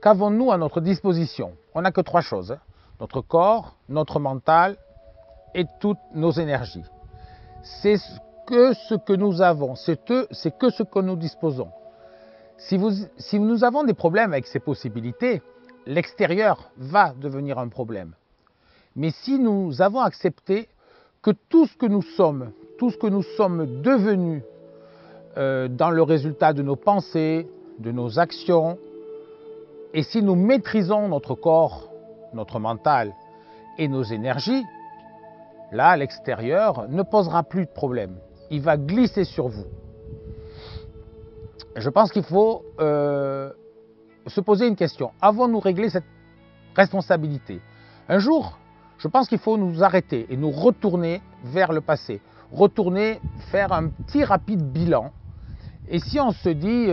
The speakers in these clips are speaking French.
qu'avons-nous à notre disposition? On n'a que trois choses, hein. Notre corps, notre mental et toutes nos énergies. C'est que ce que nous avons, c'est que ce que nous disposons. Si nous avons des problèmes avec ces possibilités, l'extérieur va devenir un problème. Mais si nous avons accepté que tout ce que nous sommes devenus dans le résultat de nos pensées, de nos actions, et si nous maîtrisons notre corps, notre mental et nos énergies, là, l'extérieur ne posera plus de problème. Il va glisser sur vous. Je pense qu'il faut se poser une question. Avons-nous réglé cette responsabilité? Un jour, je pense qu'il faut nous arrêter et nous retourner vers le passé. Retourner, faire un petit rapide bilan. Et si on se dit,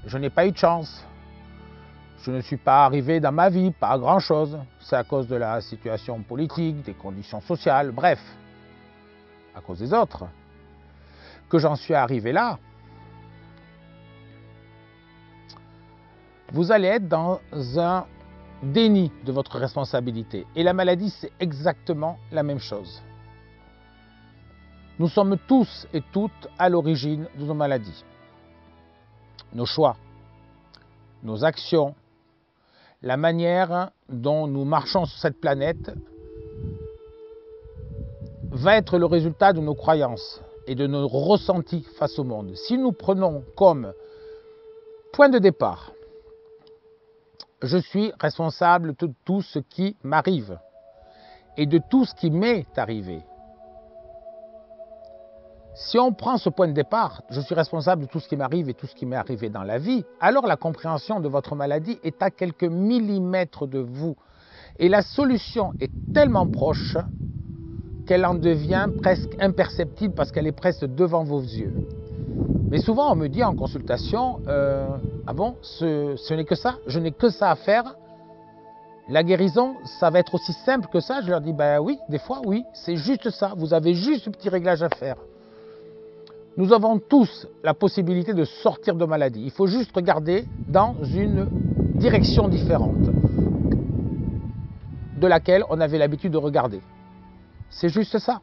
je n'ai pas eu de chance, je ne suis pas arrivé dans ma vie, pas à grand-chose, c'est à cause de la situation politique, des conditions sociales, bref, à cause des autres, que j'en suis arrivé là, vous allez être dans un déni de votre responsabilité. Et la maladie, c'est exactement la même chose. Nous sommes tous et toutes à l'origine de nos maladies. Nos choix, nos actions, la manière dont nous marchons sur cette planète va être le résultat de nos croyances et de nos ressentis face au monde. Si nous prenons comme point de départ, je suis responsable de tout ce qui m'arrive et de tout ce qui m'est arrivé. Si on prend ce point de départ, je suis responsable de tout ce qui m'arrive et tout ce qui m'est arrivé dans la vie, alors la compréhension de votre maladie est à quelques millimètres de vous. Et la solution est tellement proche qu'elle en devient presque imperceptible parce qu'elle est presque devant vos yeux. Mais souvent on me dit en consultation, ah bon, ce n'est que ça, je n'ai que ça à faire, la guérison, ça va être aussi simple que ça? Je leur dis, ben oui, des fois oui, c'est juste ça, vous avez juste ce petit réglage à faire. Nous avons tous la possibilité de sortir de maladie. Il faut juste regarder dans une direction différente de laquelle on avait l'habitude de regarder. C'est juste ça.